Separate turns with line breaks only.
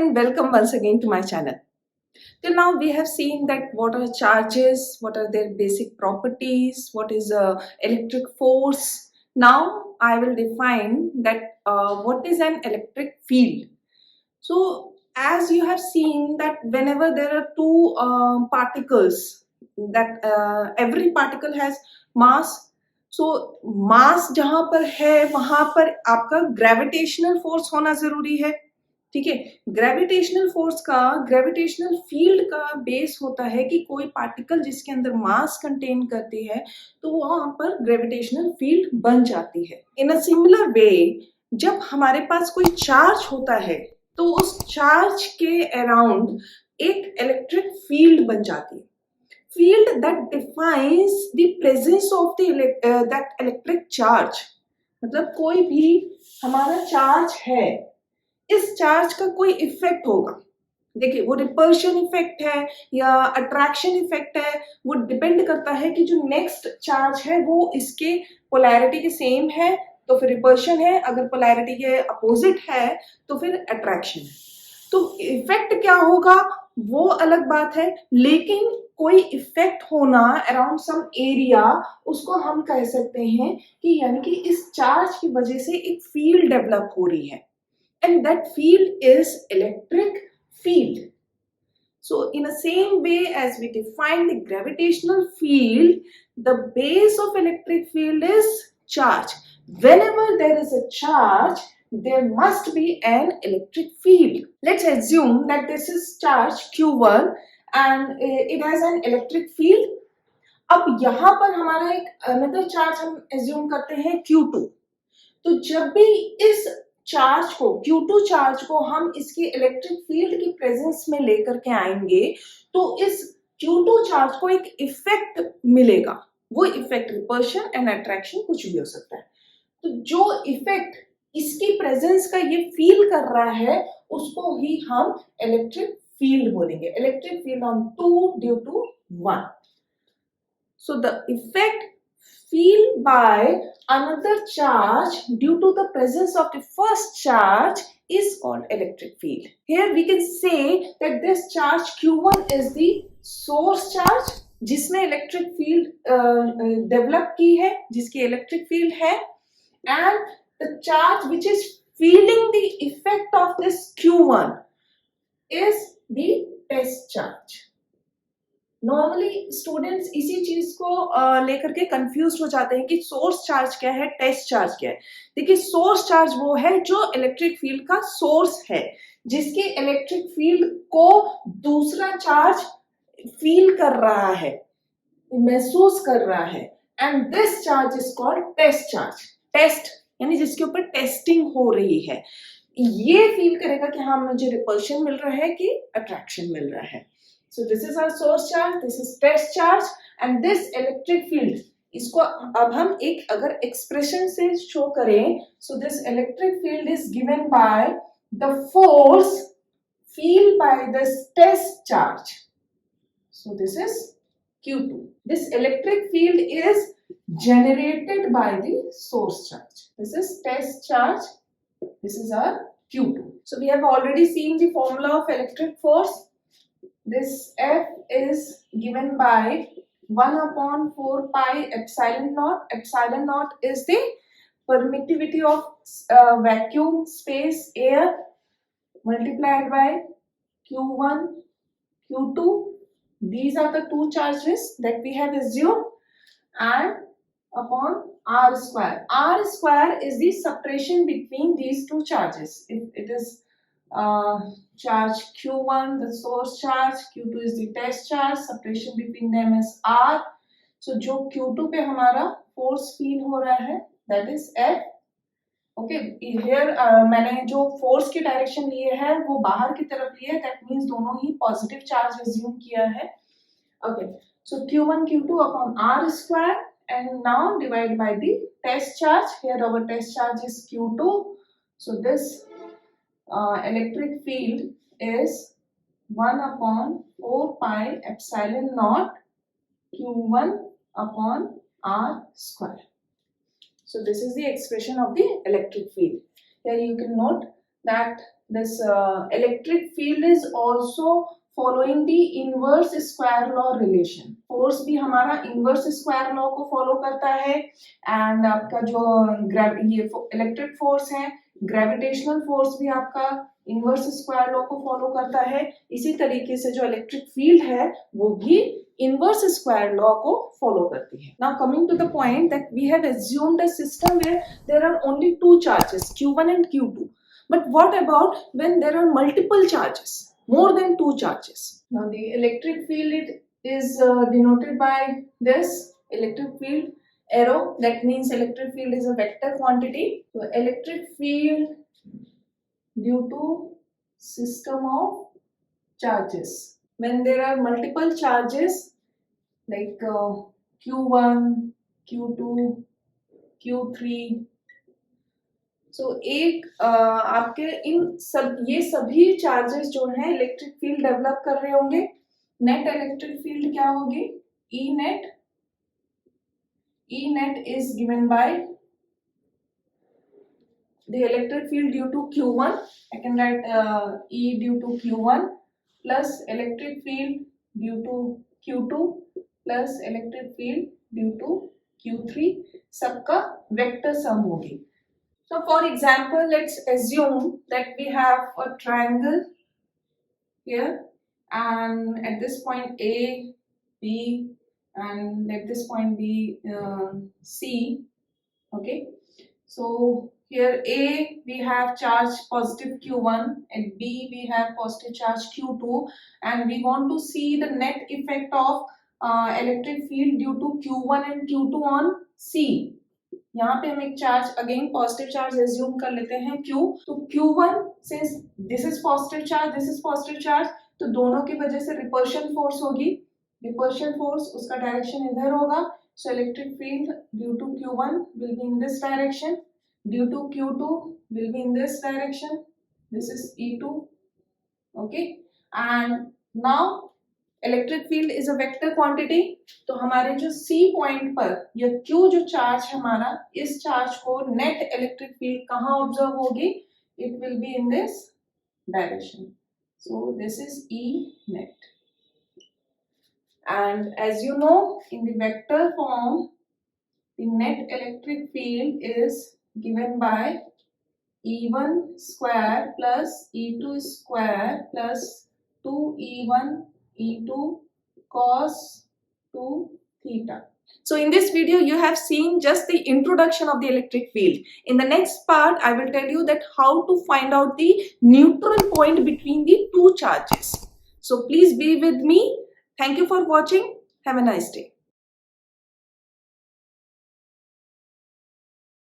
and welcome once again to my channel. Till now we have seen that what are charges, what are their basic properties, what is electric force. Now I will define that what is an electric field. So as you have seen that whenever there are two particles, that every particle has mass. So मास जहां पर है वहां पर आपका gravitational force होना जरूरी है. ठीक है. ग्रेविटेशनल फोर्स का, ग्रेविटेशनल फील्ड का बेस होता है कि कोई पार्टिकल जिसके अंदर मास कंटेन करती है तो वहां पर ग्रेविटेशनल फील्ड बन जाती है. इन अ सिमिलर वे जब हमारे पास कोई चार्ज होता है तो उस चार्ज के अराउंड एक इलेक्ट्रिक फील्ड बन जाती है. Field that defines the presence of the that electric charge. मतलब कोई भी हमारा चार्ज है, इस चार्ज का कोई इफेक्ट होगा. देखिए वो रिपल्शन इफेक्ट है या अट्रैक्शन इफेक्ट है, वो डिपेंड करता है कि जो नेक्स्ट चार्ज है वो इसके पोलैरिटी के सेम है तो फिर रिपल्शन है, अगर पोलैरिटी के अपोजिट है तो फिर अट्रैक्शन है. तो इफेक्ट क्या होगा वो अलग बात है, लेकिन कोई इफेक्ट होना अराउंड सम एरिया उसको हम कह सकते हैं कि यानी कि इस चार्ज की वजह से एक फील्ड डेवलप हो रही है and that field is electric field. So in the same way as we define the gravitational field, the base of electric field is charge. Whenever there is a charge, there must be an electric field. Let's assume that this is charge Q1 and it has an electric field. अब यहाँ पर हमारा एक another charge हम assume करते हैं Q2. तो जब भी इस चार्ज को, Q2 चार्ज को हम इसकी इलेक्ट्रिक फील्ड की प्रेजेंस में लेकर के आएंगे तो इस Q2 चार्ज को एक इफेक्ट मिलेगा. वो इफेक्ट रिपल्शन एंड अट्रैक्शन कुछ भी हो सकता है. तो जो इफेक्ट इसकी प्रेजेंस का ये फील कर रहा है उसको ही हम इलेक्ट्रिक फील्ड बोलेंगे. Electric field on 2 due to 1. So the effect feel by another charge due to the presence of the first charge is called electric field. Here we can say that this charge Q1 is the source charge जिसने electric field develop की है, जिसकी electric field है, and the charge which is feeling the effect of this Q1 is the test charge. Normally students इसी चीज को लेकर के कंफ्यूज हो जाते हैं कि सोर्स चार्ज क्या है, टेस्ट चार्ज क्या है. देखिए सोर्स चार्ज वो है जो इलेक्ट्रिक फील्ड का सोर्स है, जिसके इलेक्ट्रिक फील्ड को दूसरा चार्ज फील कर रहा है, महसूस कर रहा है, and this charge is called test charge. Test यानी जिसके ऊपर टेस्टिंग हो रही है, ये फील करेगा कि हाँ मुझे रिपल्शन मिल रहा है कि अट्रैक्शन मिल रहा है. So this is our source charge, this is test charge, and this electric field. इसको अब हम एक अगर expression से show करें, so this electric field is given by the force feel by this test charge. So this is Q2. This electric field is generated by the source charge. This is test charge. This is our Q2. So we have already seen the formula of electric force. This F is given by 1 upon 4 pi epsilon naught. Epsilon naught is the permittivity of vacuum space air multiplied by Q1, Q2. These are the two charges that we have assumed, and upon R square. R square is the separation between these two charges. If it is charge Q1, the source charge, Q2 is the test charge, separation between them is R. So जो Q2 पे हमारा force feel हो रहा है that is F. Okay, here मैंने जो force की direction लिए है वो बाहर की तरफ लिए है, that means दोनों ही positive charge assume किया है. Okay, so Q1 Q2 upon R square and now divide by the test charge. Here our test charge is Q2. So this electric field is 1 upon 4 pi epsilon naught Q1 upon R square. So this is the expression of the electric field. Here you can note that this electric field is also following the inverse square law relation. Force भी हमारा inverse square law को follow करता है, and आपका जो ये electric force है, gravitational force भी आपका inverse square law को follow करता है. इसी तरीके से जो electric field है वो भी inverse square law को follow करती है. Now coming to the point that we have assumed a system where there are only two charges, Q1 and Q2. But what about when there are multiple charges, more than two charges? Now the electric field is denoted by this electric field arrow. That means electric field is a vector quantity. So electric field due to system of charges. When there are multiple charges like Q1, Q2, Q3, सो एक आपके ये सभी charges जो हैं electric field develop कर रहे होंगे. Net electric field क्या होगी? E net is given by the electric field due to Q1. I can write E due to Q1 plus electric field due to Q2 plus electric field due to Q3. सबका vector sum होगी. So for example, let's assume that we have a triangle here, and at this point A, B, and let this point be C. Okay, so here A we have charge positive Q1, at B we have positive charge Q2, and we want to see the net effect of electric field due to Q1 and Q2 on C. यहाँ पे हम एक charge again positive charge assume कर लेते हैं Q. तो Q1 since this is positive charge, this is positive charge, तो दोनों की वजह से रिपल्शन फोर्स होगी. रिपल्शन फोर्स उसका डायरेक्शन इधर होगा. So electric field due to Q1 will be in this direction, due to Q2 will be in this direction. This is E2. Okay, and now electric field is a vector quantity. तो हमारे जो C point पर या Q जो charge हमारा, इस charge को net electric field कहाँ ऑब्जर्व होगी? It will be in this direction. So this is E net. And as you know, in the vector form, the net electric field is given by E1 square plus E2 square plus 2E1 E2 cos 2 theta. So in this video you have seen just the introduction of the electric field. In the next part I will tell you that how to find out the neutral point between the two charges. So please be with me. Thank you for watching. Have a nice day.